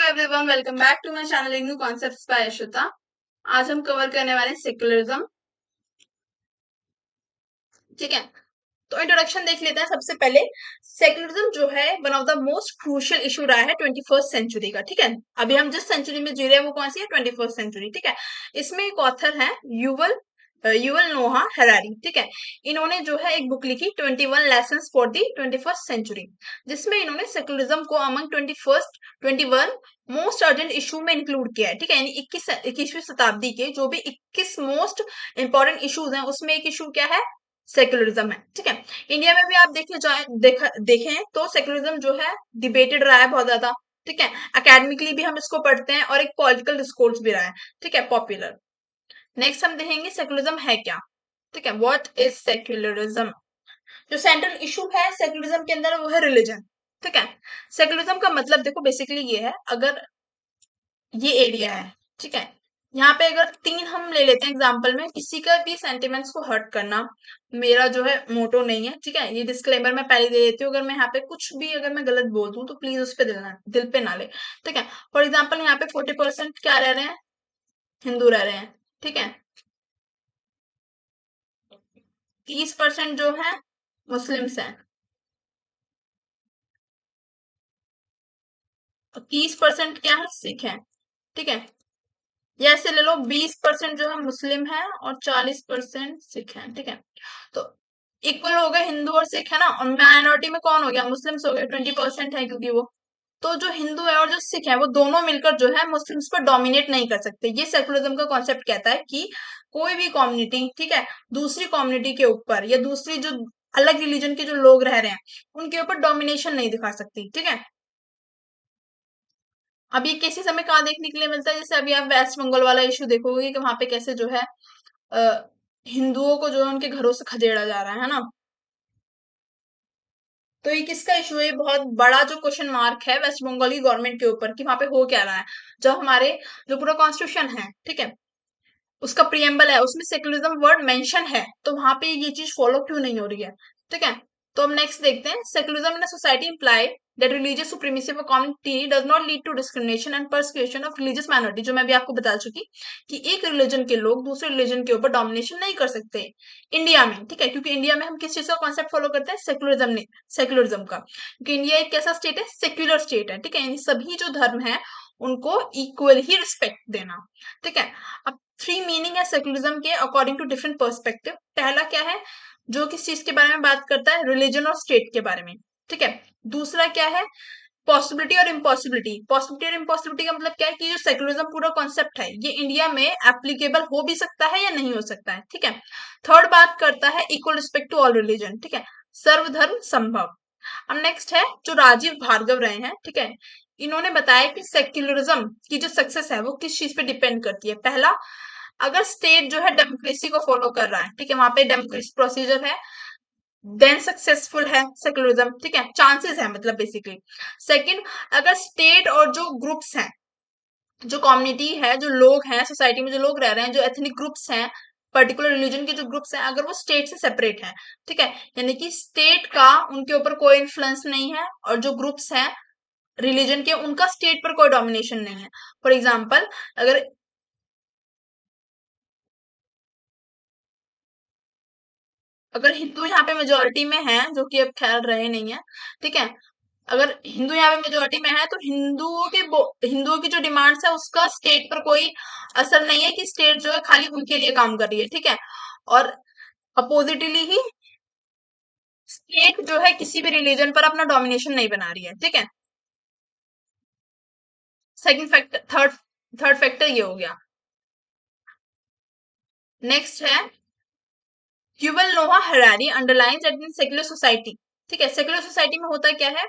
Everyone, welcome back to my channel new concepts by Ashwita. आज हम cover करने वाले हैं सेक्युलरिज्म। ठीक है, तो इंट्रोडक्शन देख लेते हैं। सबसे पहले सेक्युलरिज्म जो है one of the most crucial issue रहा है 21st सेंचुरी का। ठीक है, अभी हम जिस सेंचुरी में जी रहे हैं वो कौन सी है? 21st century. ठीक है, इसमें एक ऑथर है युवल नोहा हरारी। ठीक है, इन्होंने जो है एक बुक लिखी 21 lessons for the 21st century, जिसमें इन्होंने सेक्युलरिज्म को अमंग 21 मोस्ट अर्जेंट इशू में इंक्लूड किया है। ठीक है, यानी 21वीं शताब्दी के जो भी 21 मोस्ट इंपॉर्टेंट इश्यूज हैं उसमें एक इशू क्या है? सेक्युलरिज्म है। ठीक है, इंडिया में भी आप देखें तो सेक्युलरिज्म जो है डिबेटेड रहा है बहुत ज्यादा। ठीक है, एकेडमिकली भी हम इसको पढ़ते हैं और एक पॉलिटिकल डिस्कोर्स भी रहा है। ठीक है, पॉपुलर। नेक्स्ट हम देखेंगे सेक्युलरिज्म है क्या। ठीक है, व्हाट इज सेक्युलरिज्म। जो सेंट्रल इशू है सेक्युलरिज्म के अंदर वो है रिलीजन। ठीक है, सेक्युलरिज्म का मतलब देखो बेसिकली ये है, अगर ये एरिया है, ठीक है, यहाँ पे अगर तीन हम ले लेते हैं एग्जांपल में, किसी का भी सेंटिमेंट्स को हर्ट करना मेरा जो है मोटो नहीं है। ठीक है, ये डिस्क्लेमर मैं पहले दे देती हूँ। अगर मैं यहाँ पे कुछ भी अगर मैं गलत बोल दूं तो प्लीज उस पर दिल पे ना ले। ठीक है, फॉर एग्जाम्पल यहाँ पे 40% क्या रह रहे हैं? हिंदू रह रहे हैं। ठीक है, 30% जो है मुस्लिम्स हैं, 30% क्या है? सिख है। ठीक है, या ऐसे ले लो 20% जो है मुस्लिम है और 40% सिख है। ठीक है, तो इक्वल हो गए हिंदू और सिख, है ना। और माइनॉरिटी में कौन हो गया? मुस्लिम्स हो गए, 20% है क्योंकि वो। तो जो हिंदू है और जो सिख है वो दोनों मिलकर जो है मुस्लिम्स पर डोमिनेट नहीं कर सकते। ये सेकुलरिज्म का कॉन्सेप्ट कहता है कि कोई भी कम्युनिटी, ठीक है, दूसरी कम्युनिटी के ऊपर या दूसरी जो अलग रिलीजन के जो लोग रह रहे हैं उनके ऊपर डोमिनेशन नहीं दिखा सकती। ठीक है, अब ये केसेस हमें कहाँ देखने के लिए मिलता है? जैसे अभी आप वेस्ट बंगाल वाला इशू देखोगे कि वहां पे कैसे जो है हिंदुओं को जो है उनके घरों से खदेड़ा जा रहा है ना। तो ये किसका इशू है? ये बहुत बड़ा जो क्वेश्चन मार्क है वेस्ट बंगाल की गवर्नमेंट के ऊपर कि वहां पे हो क्या रहा है। जब हमारे जो पूरा कॉन्स्टिट्यूशन है, ठीक है, उसका प्रियम्बल है उसमें सेकुलरिज्म वर्ड मेंशन है, तो वहां पे ये चीज फॉलो क्यों नहीं हो रही है? ठीक है, तो हम नेक्स्ट देखते हैं। Secularism in a society imply that religious supremacy of a community does not lead to discrimination and persecution of religious minority, जो मैं भी आपको बता चुकी कि एक रिलीजन के लोग दूसरे रिलीजन के ऊपर डोमिनेशन नहीं कर सकते इंडिया में। ठीक है, क्योंकि इंडिया में हम किस चीज का कॉन्सेप्ट फॉलो करते हैं? सेकुलरिज्म का, क्योंकि इंडिया एक कैसा स्टेट है? सेक्युलर स्टेट है। ठीक है, यानी सभी जो धर्म है उनको इक्वल ही रिस्पेक्ट देना। ठीक है, अब थ्री मीनिंग है सेकुलरिज्म के अकॉर्डिंग टू डिफरेंट पर्सपेक्टिव। पहला क्या है? जो किस चीज के बारे में बात करता है? रिलीजन और स्टेट के बारे में। ठीक है, दूसरा क्या है? पॉसिबिलिटी और इम्पॉसिबिलिटी। पॉसिबिलिटी और इम्पॉसिबिलिटी का मतलब क्या है कि जो सेकुलरिज्म पूरा कॉन्सेप्ट है ये इंडिया में एप्लीकेबल हो भी सकता है या नहीं हो सकता है। ठीक है, थर्ड बात करता है equal respect to all religion. ठीक है, सर्वधर्म संभव। अब नेक्स्ट है जो राजीव भार्गव रहे हैं, ठीक है, इन्होंने बताया कि सेक्युलरिज्म की जो सक्सेस है वो किस चीज पे डिपेंड करती है। पहला, अगर स्टेट जो है डेमोक्रेसी को फॉलो कर रहा है, ठीक है, वहां पे डेमोक्रेसी प्रोसीजर है, देन सक्सेसफुल है सेक्युलरिज्म। ठीक है, चांसेस है मतलब बेसिकली। सेकंड, अगर स्टेट और जो ग्रुप्स हैं, जो कम्युनिटी है, जो लोग हैं सोसाइटी में, जो लोग रह रहे हैं, जो एथनिक ग्रुप्स हैं, पर्टिकुलर रिलीजन के जो ग्रुप्स हैं, अगर वो स्टेट से सेपरेट हैं, ठीक है, यानी कि स्टेट का उनके ऊपर कोई इन्फ्लुएंस नहीं है, और जो ग्रुप्स हैं रिलीजन के उनका स्टेट पर कोई डोमिनेशन नहीं है। फॉर एग्जाम्पल, अगर अगर हिंदू यहाँ पे मेजोरिटी में है, जो कि अब खैर रहे नहीं है, ठीक है, अगर हिंदू यहाँ पे मेजोरिटी में है तो हिंदुओं की जो डिमांड्स है उसका स्टेट पर कोई असर नहीं है कि स्टेट जो है खाली उनके लिए काम कर रही है। ठीक है, और अपोजिटली ही स्टेट जो है किसी भी रिलीजन पर अपना डोमिनेशन नहीं बना रही है। ठीक है, सेकंड फैक्टर, थर्ड फैक्टर ये हो गया। नेक्स्ट है Yuval Noah Harari underlines that in secular society. ठीक है, सेक्युलर सोसाइटी में होता क्या है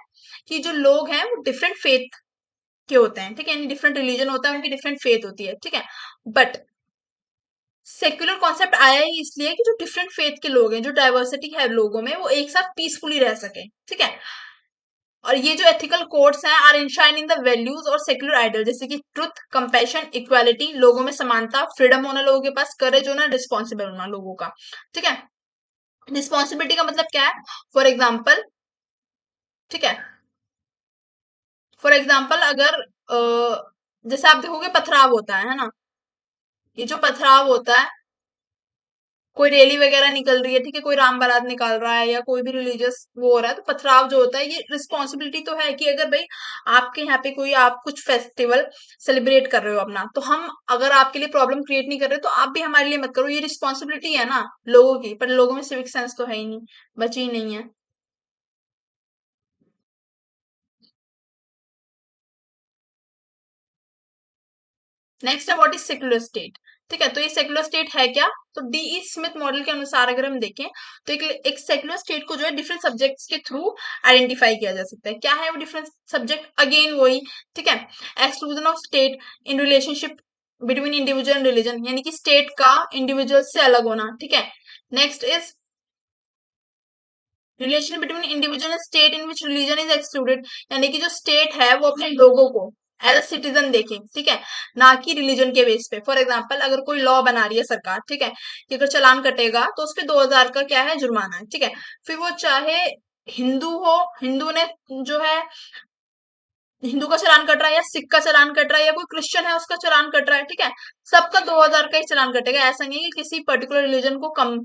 कि जो लोग हैं वो डिफरेंट फेथ के होते हैं। ठीक है, डिफरेंट रिलीजन होता है, उनकी डिफरेंट फेथ होती है। ठीक है, बट सेक्युलर कॉन्सेप्ट आया ही इसलिए कि जो डिफरेंट फेथ के लोग हैं, जो डाइवर्सिटी है लोगों में, वो एक साथ पीसफुली रह सके। ठीक है, और ये जो एथिकल कोड्स हैं आर इंशाइन इन द वैल्यूज और सेक्युलर आइडल, जैसे कि ट्रुथ, कंपैशन, इक्वालिटी, लोगों में समानता, फ्रीडम होना लोगों के पास, करेज होना, रिस्पॉन्सिबल होना लोगों का। ठीक है, रिस्पॉन्सिबिलिटी का मतलब क्या है? फॉर एग्जाम्पल, ठीक है, फॉर एग्जाम्पल अगर जैसे आप देखोगे पथराव होता है ना, ये जो पथराव होता है, कोई रैली वगैरह निकल रही है, ठीक है, कोई राम बारात निकाल रहा है या कोई भी रिलीजियस वो हो रहा है, तो पथराव जो होता है, ये रिस्पॉन्सिबिलिटी तो है कि अगर भाई आपके यहाँ पे कोई आप कुछ फेस्टिवल सेलिब्रेट कर रहे हो अपना, तो हम अगर आपके लिए प्रॉब्लम क्रिएट नहीं कर रहे तो आप भी हमारे लिए मत करो, ये रिस्पॉन्सिबिलिटी है ना लोगों की, पर लोगों में सिविक सेंस तो है ही नहीं, बची ही नहीं है। नेक्स्ट है व्हाट इज सेक्युलर स्टेट। ठीक है, तो ये सेक्युलर स्टेट है क्या? तो डीई स्मिथ मॉडल के अनुसार अगर हम देखें तो एक सेक्युलर स्टेट को जो है डिफरेंट सब्जेक्ट्स के थ्रू आइडेंटिफाई किया जा सकता है। क्या है वो डिफरेंट सब्जेक्ट? अगेन वही, ठीक है, exclusion of state in relationship between individual and religion, यानी कि स्टेट का इंडिविजुअल से अलग होना, ठीक है। Next is relation between individual and state in which religion is excluded, यानी कि जो स्टेट है वो अपने लोगों को एज अ सिटीजन देखे, ठीक है, ना कि रिलीजन के बेस पे। फॉर एग्जाम्पल अगर कोई लॉ बना रही है सरकार, ठीक है, कि अगर चालान कटेगा तो उस पे 2,000 का क्या है, जुर्माना है, ठीक है, फिर वो चाहे हिंदू हो, हिंदू ने जो है हिंदू का चालान कट रहा है या सिख का चालान कट रहा है या कोई क्रिश्चियन है उसका चालान कट रहा है, ठीक है, सबका 2,000 का ही चालान कटेगा। ऐसा नहीं है कि किसी पर्टिकुलर रिलीजन को कम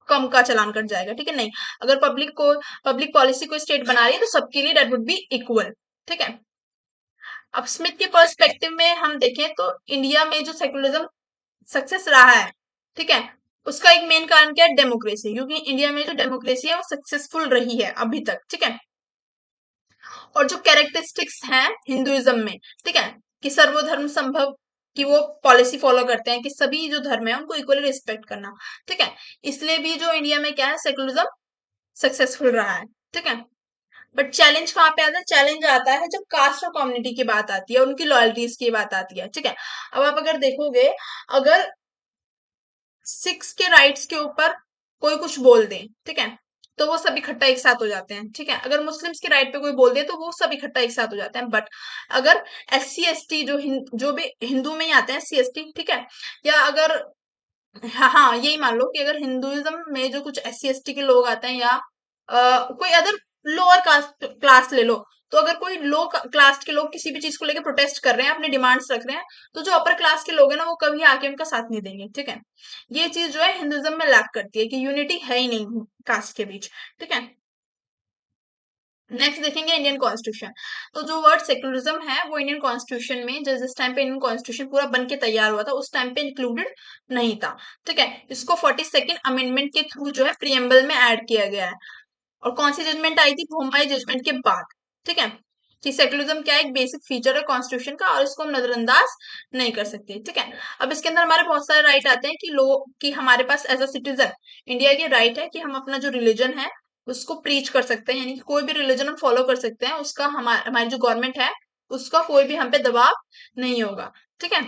कम का चालान कट जाएगा, ठीक है, नहीं। अगर पब्लिक पॉलिसी कोई स्टेट बना रही है तो सबके लिए दैट वुड बी इक्वल, ठीक है। अब स्मिथ के पर्सपेक्टिव में हम देखें तो इंडिया में जो सेकुलरिज्म सक्सेस रहा है, ठीक है, उसका एक मेन कारण क्या है? डेमोक्रेसी, क्योंकि इंडिया में जो डेमोक्रेसी है वो सक्सेसफुल रही है अभी तक, ठीक है। और जो कैरेक्टरिस्टिक्स हैं हिंदुइज्म में, ठीक है, कि सर्वधर्म संभव की वो पॉलिसी फॉलो करते हैं कि सभी जो धर्म है उनको इक्वली रिस्पेक्ट करना, ठीक है, इसलिए भी जो इंडिया में क्या है, सेकुलरिज्म सक्सेसफुल रहा है, ठीक है। बट चैलेंज कहाँ पे आता है? चैलेंज आता है जब कास्ट और कम्युनिटी की बात आती है, उनकी लॉयल्टीज की बात आती है, ठीक है। अब आप अगर देखोगे, अगर सिक्स के राइट्स के ऊपर कोई कुछ बोल दे, ठीक है, तो वो सब इकट्ठा एक साथ हो जाते हैं, ठीक है। अगर मुस्लिम्स के राइट पे कोई बोल दे तो वो सब इकट्ठा एक साथ हो जाते हैं। बट अगर SC ST जो भी हिंदू में ही आते हैं SC ST, ठीक है, या अगर हाँ हाँ यही मान लो कि अगर हिंदुइज्म में जो कुछ SC ST के लोग आते हैं या कोई अदर लोअर कास्ट क्लास ले लो, तो अगर कोई लो क्लास के लोग किसी भी चीज को लेकर प्रोटेस्ट कर रहे हैं, अपने डिमांड्स रख रहे हैं, तो जो अपर क्लास के लोग हैं ना वो कभी आके उनका साथ नहीं देंगे, ठीक है। ये चीज जो है हिंदुइज्म में लैक करती है कि यूनिटी है ही नहीं कास्ट के बीच, ठीक है। नेक्स्ट देखेंगे इंडियन कॉन्स्टिट्यूशन। तो जो वर्ड सेक्युलरिज्म है वो इंडियन कॉन्स्टिट्यूशन में जिस टाइम पे इंडियन कॉन्स्टिट्यूशन पूरा बन के तैयार हुआ था उस टाइम पे इंक्लूडेड नहीं था, ठीक है। इसको 42nd अमेंडमेंट के थ्रू जो है प्रियम्बल में ऐड किया गया है। और कौन सी जजमेंट आई थी? बोम्बाई जजमेंट के बाद, ठीक है, कि सेक्युलरिज्म क्या है, एक बेसिक फीचर है कॉन्स्टिट्यूशन का और इसको हम नजरअंदाज नहीं कर सकते, ठीक है। अब इसके अंदर हमारे बहुत सारे राइट आते हैं कि लोग कि हमारे पास एज अ सिटीजन इंडिया के राइट है कि हम अपना जो रिलीजन है उसको प्रीच कर सकते हैं, यानी कि कोई भी रिलीजन हम फॉलो कर सकते हैं, उसका हमारी जो गवर्नमेंट है उसका कोई भी हम पे दबाव नहीं होगा, ठीक है।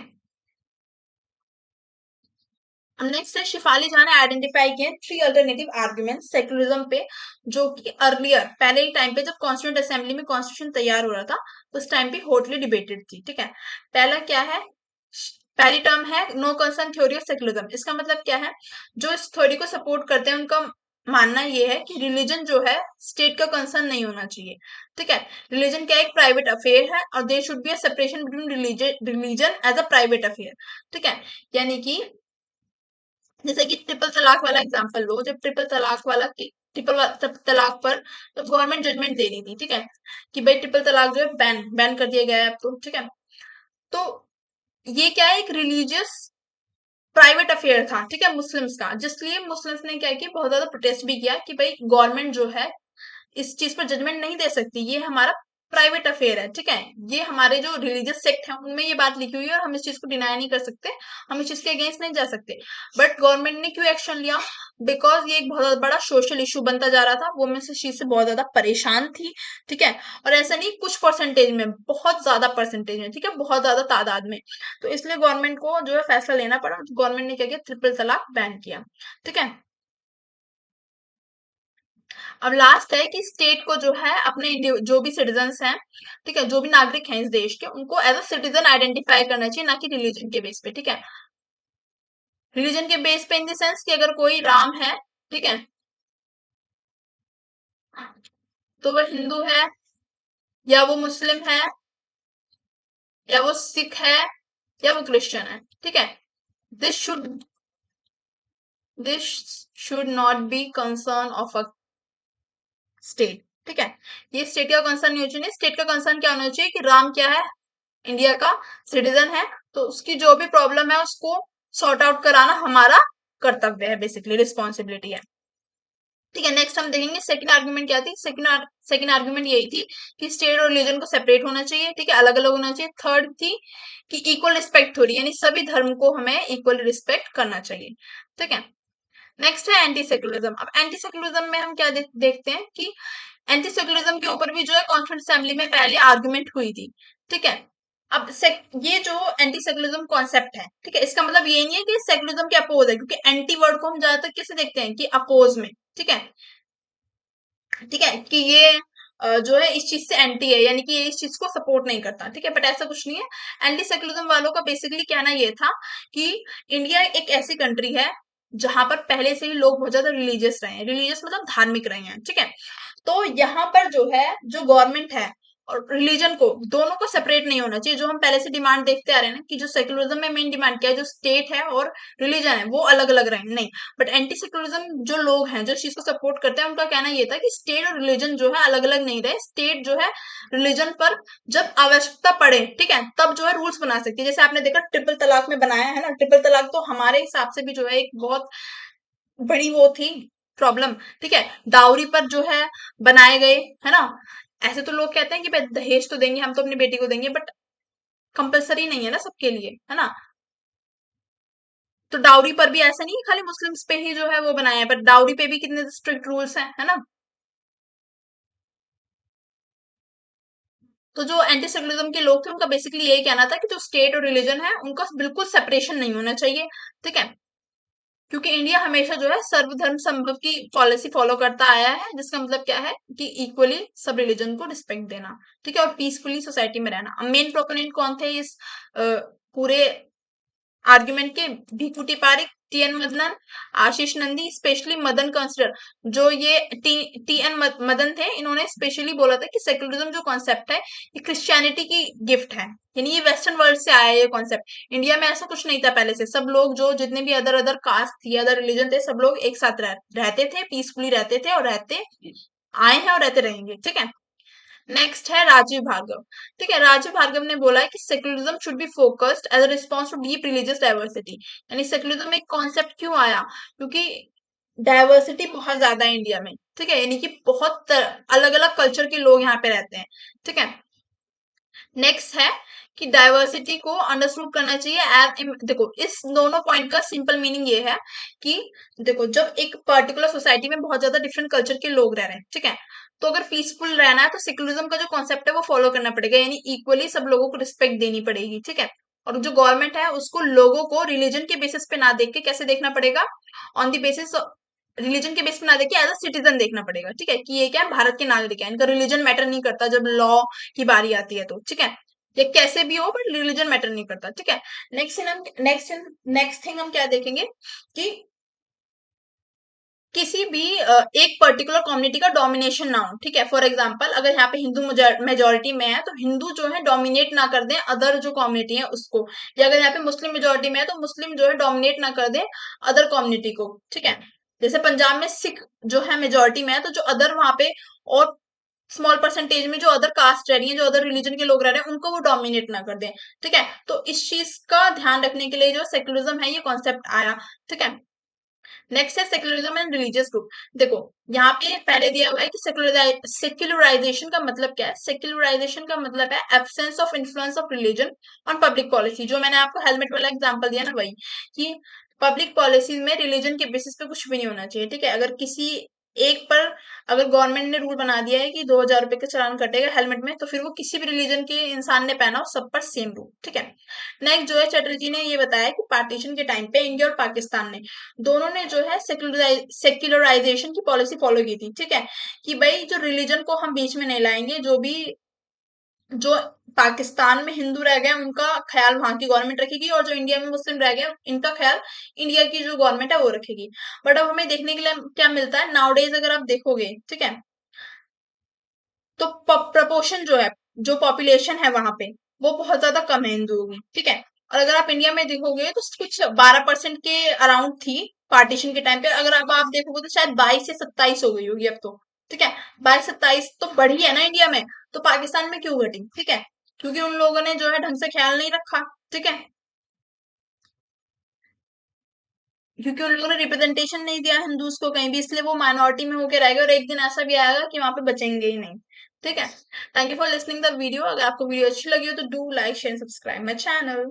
नेक्स्ट है शिफाली जहां ने आइडेंटिफाई किए 3 अल्टरनेटिव आर्ग्यूमेंट सेक्युलरिज्म पे, जो कि अर्लियर पहले ही टाइम पे जब कॉन्स्टिट्यूंट असेंबली में कॉन्स्टिट्यूशन तैयार हो रहा था उस टाइम पे हॉटली डिबेटेड थी, ठीक है। पहला क्या है? पहली टर्म है no concern theory of secularism. इसका मतलब क्या है? जो इस थ्योरी को सपोर्ट करते हैं उनका मानना ये है कि रिलीजन जो है स्टेट का कंसर्न नहीं होना चाहिए, ठीक है। रिलीजन क्या एक प्राइवेट अफेयर है और there should be a separation between religion as a private affair, ठीक है। यानी कि जैसे कि ट्रिपल तलाक वाला एग्जांपल लो, जब ट्रिपल तलाक पर तो गवर्नमेंट जजमेंट दे रही थी, ठीक है, कि भाई ट्रिपल तलाक जो है बैन बैन कर दिया गया है अब तो, ठीक है। तो ये क्या है? एक रिलीजियस प्राइवेट अफेयर था, ठीक है, मुस्लिम्स का, जिसलिए मुस्लिम्स ने क्या किया, बहुत ज्यादा प्रोटेस्ट भी किया कि भाई गवर्नमेंट जो है इस चीज पर जजमेंट नहीं दे सकती, ये हमारा प्राइवेट अफेयर है, ठीक है। ये हमारे जो रिलीजियस सेक्ट है उनमें ये बात लिखी हुई है और हम इस चीज को डिनाई नहीं कर सकते, हम इस चीज के अगेंस्ट नहीं जा सकते। बट गवर्नमेंट ने क्यों एक्शन लिया? बिकॉज ये एक बहुत बड़ा सोशल इशू बनता जा रहा था, वो मैं इस चीज से बहुत ज्यादा परेशान थी, ठीक है। और ऐसा नहीं कुछ परसेंटेज में, बहुत ज्यादा परसेंटेज में, ठीक है, बहुत ज्यादा तादाद में। तो इसलिए गवर्नमेंट को जो है फैसला लेना पड़ा, गवर्नमेंट ने क्या किया, ट्रिपल तलाक बैन किया, ठीक है। अब लास्ट है कि स्टेट को जो है अपने जो भी सिटीजन्स हैं, ठीक है, जो भी नागरिक हैं इस देश के, उनको एज अ सिटीजन आइडेंटिफाई करना चाहिए, ना कि रिलीजन के बेस पे, ठीक है। रिलीजन के बेस पे इन द सेंस कि अगर कोई राम है, ठीक है, तो वह हिंदू है या वो मुस्लिम है या वो सिख है या वो क्रिश्चियन है, ठीक है। This should this should not be concern of a state, ठीक है। ये स्टेट का कंसर्न नहीं होना चाहिए। स्टेट का कंसर्न क्या होना चाहिए कि राम क्या है, इंडिया का सिटीजन है, तो उसकी जो भी प्रॉब्लम है उसको सॉर्ट आउट कराना हमारा कर्तव्य है, बेसिकली रिस्पॉन्सिबिलिटी है, ठीक है। नेक्स्ट हम देखेंगे सेकंड आर्गुमेंट क्या थी। सेकंड आर्गुमेंट यही थी कि स्टेट और रिलीजन को सेपरेट होना चाहिए, ठीक है, अलग अलग होना चाहिए। थर्ड थी कि इक्वल रिस्पेक्ट थोड़ी, यानी सभी धर्म को हमें इक्वल रिस्पेक्ट करना चाहिए, ठीक है। नेक्स्ट है एंटी सेक्युलरिज्म। अब एंटी सेक्युलरिज्म में हम क्या देखते हैं कि एंटी सेक्युलरिज्म के ऊपर भी जो है कॉन्फ्रेंस असेंबली में पहले आर्गुमेंट हुई थी, ठीक है। अब ये जो एंटी सेक्युलरिज्म कॉन्सेप्ट है, ठीक है, इसका मतलब ये नहीं है कि सेक्युलरिज्म के अपोज है, क्योंकि एंटी वर्ड को हम ज्यादातर कैसे देखते हैं कि अपोज में, ठीक है, ठीक है, कि ये जो है इस चीज से एंटी है, यानी कि ये इस चीज को सपोर्ट नहीं करता, ठीक है, बट ऐसा कुछ नहीं है। एंटी सेक्युलरिज्म वालों का बेसिकली कहना ये था कि इंडिया एक ऐसी कंट्री है जहां पर पहले से ही लोग बहुत ज्यादा रिलीजियस रहे हैं, रिलीजियस मतलब धार्मिक रहे हैं, ठीक है। तो यहाँ पर जो है, जो गवर्नमेंट है और रिलीजन को, दोनों को सेपरेट नहीं होना चाहिए। जो हम पहले से डिमांड देखते आ रहे हैं ना कि जो सेक्युलरिज्म में मेन डिमांड क्या है, जो स्टेट है और रिलीजन है वो अलग अलग रहे, नहीं। बट एंटी सेक्युलरिज्म जो लोग हैं, जो इस चीज को सपोर्ट करते हैं, उनका कहना ये था कि स्टेट और रिलीजन जो है अलग अलग नहीं रहे। स्टेट जो है रिलीजन पर जब आवश्यकता पड़े, ठीक है, तब जो है रूल्स बना सकती है। जैसे आपने देखा ट्रिपल तलाक में बनाया है ना, ट्रिपल तलाक तो हमारे हिसाब से भी जो है एक बहुत बड़ी वो थी प्रॉब्लम, ठीक है। डाउरी पर जो है बनाए गए, है ना। ऐसे तो लोग कहते हैं कि भाई दहेज तो देंगे, हम तो अपनी बेटी को देंगे, बट कंपलसरी नहीं है ना सबके लिए, है ना। तो डाउरी पर भी ऐसा नहीं है खाली मुस्लिम्स पे ही जो है वो बनाया है, पर डाउरी पे भी कितने स्ट्रिक्ट रूल्स हैं, है ना। तो जो एंटी सेकुलरिज्म के लोग थे उनका बेसिकली यही कहना था कि जो स्टेट और रिलीजन है उनका बिल्कुल सेपरेशन नहीं होना चाहिए, ठीक है। क्योंकि इंडिया हमेशा जो है सर्वधर्म संभव की पॉलिसी फॉलो करता आया है, जिसका मतलब क्या है कि इक्वली सब रिलीजन को रिस्पेक्ट देना, ठीक है, और पीसफुली सोसाइटी में रहना। अब मेन प्रोपोनेंट कौन थे इस पूरे आर्ग्यूमेंट के? भीखुटी पारिक, टीएन मदन, आशीष नंदी, स्पेशली मदन कंसिडर, जो ये टीएन मदन थे, इन्होंने स्पेशली बोला था कि सेक्युलरिज्म जो कॉन्सेप्ट है ये क्रिश्चियनिटी की गिफ्ट है, यानी ये वेस्टर्न वर्ल्ड से आया है ये कॉन्सेप्ट। इंडिया में ऐसा कुछ नहीं था पहले से। सब लोग जो जितने भी अदर अदर कास्ट थी, अदर रिलीजन थे, सब लोग एक साथ रहते थे, पीसफुली रहते थे और रहते आए हैं और रहते रहेंगे, ठीक है। नेक्स्ट है राजीव भार्गव, ठीक है। राजीव भार्गव ने बोला है कि secularism should be focused as a response to deep religious diversity, यानी सेक्युलरिज्म एक कॉन्सेप्ट क्यों आया, क्योंकि डाइवर्सिटी बहुत ज्यादा है इंडिया में, ठीक है, यानी कि बहुत अलग अलग कल्चर के लोग यहाँ पे रहते हैं, ठीक है। नेक्स्ट है कि डाइवर्सिटी को अंडरस्टूड करना चाहिए देखो इस दोनों पॉइंट का सिंपल मीनिंग ये है कि देखो जब एक पर्टिकुलर सोसाइटी में बहुत ज्यादा डिफरेंट कल्चर के लोग रह रहे हैं, ठीक है, तो अगर पीसफुल रहना है तो सेक्युलरिज्म का जो कॉन्सेप्ट है वो फॉलो करना पड़ेगा, यानी इक्वली सब लोगों को रिस्पेक्ट देनी पड़ेगी, ठीक है। और जो गवर्नमेंट है उसको लोगों को रिलीजन के बेसिस पे ना देख के कैसे देखना पड़ेगा, ऑन द बेसिस रिलीजन के बेस पे ना देख के एज अ सिटीजन देखना पड़ेगा, ठीक है, कि ये क्या है, भारत के नागरिक है, इनका रिलीजन मैटर नहीं करता जब लॉ की बारी आती है तो, ठीक है। ये कैसे भी हो बट रिलीजन मैटर नहीं करता, ठीक है। नेक्स्ट थिंग हम क्या देखेंगे कि किसी भी एक पर्टिकुलर कम्युनिटी का डोमिनेशन ना हो, ठीक है। फॉर एग्जांपल अगर यहाँ पे हिंदू मेजोरिटी में है तो हिंदू जो है डोमिनेट ना कर दे अदर जो कम्युनिटी है उसको, या अगर यहाँ पे मुस्लिम मेजोरिटी में है तो मुस्लिम जो है डोमिनेट ना कर दे अदर कम्युनिटी को, ठीक है। जैसे पंजाब में सिख जो है मेजोरिटी में है, तो जो अदर वहां पे और स्मॉल परसेंटेज में जो अदर कास्ट रह रही है, जो अदर रिलीजन के लोग रह रहे हैं, उनको वो डोमिनेट ना कर दें, ठीक है। तो इस चीज का ध्यान रखने के लिए जो सेक्युलरिज्म है ये कॉन्सेप्ट आया, ठीक है। नेक्स्ट है सेक्युलरिज्म एंड रिलीजियस ग्रुप। देखो यहाँ पे पहले दिया हुआ है कि सेक्युलराइजेशन का मतलब क्या है। सेक्युलराइजेशन का मतलब है absence of influence of religion on public policy. जो मैंने आपको हेलमेट वाला एग्जांपल दिया ना, वही कि पब्लिक पॉलिसी में रिलीजन के बेसिस पे कुछ भी नहीं होना चाहिए, ठीक है। अगर किसी एक पर अगर गवर्नमेंट ने रूल बना दिया है कि 2,000 रुपए का चालान कटेगा हेलमेट में, तो फिर वो किसी भी रिलीजन के इंसान ने पहना हो सब पर सेम रूल, ठीक है। नेक्स्ट जो है चटर्जी ने ये बताया कि पार्टीशन के टाइम पे इंडिया और पाकिस्तान ने दोनों ने जो है सेक्युलराइजेशन की पॉलिसी फॉलो की थी, ठीक है, कि भाई जो रिलीजन को हम बीच में नहीं लाएंगे, जो पाकिस्तान में हिंदू रह गए उनका ख्याल वहां की गवर्नमेंट रखेगी, और जो इंडिया में मुस्लिम रह गए इनका ख्याल इंडिया की जो गवर्नमेंट है वो रखेगी। बट अब हमें देखने के लिए क्या मिलता है नाउडेज, अगर आप देखोगे, ठीक है, तो प्रपोर्शन जो है, जो पॉपुलेशन है वहां पे वो बहुत ज्यादा कम है हिंदुओं की, ठीक है। और अगर आप इंडिया में देखोगे तो कुछ 12% के अराउंड थी पार्टीशन के टाइम पे। अगर अब आप देखोगे तो शायद 22 से 27 हो गई होगी अब तो, ठीक है। 22-27 तो बढ़ी है ना इंडिया में, तो पाकिस्तान में क्यों घटी, ठीक है। क्योंकि उन लोगों ने जो है ढंग से ख्याल नहीं रखा, ठीक है। क्योंकि उन लोगों ने रिप्रेजेंटेशन नहीं दिया हिंदूज को कहीं भी, इसलिए वो माइनॉरिटी में होके रह गए, और एक दिन ऐसा भी आएगा कि वहां पे बचेंगे ही नहीं, ठीक है। Thank you for listening the video. अगर आपको वीडियो अच्छी लगी हो तो do like share subscribe my channel.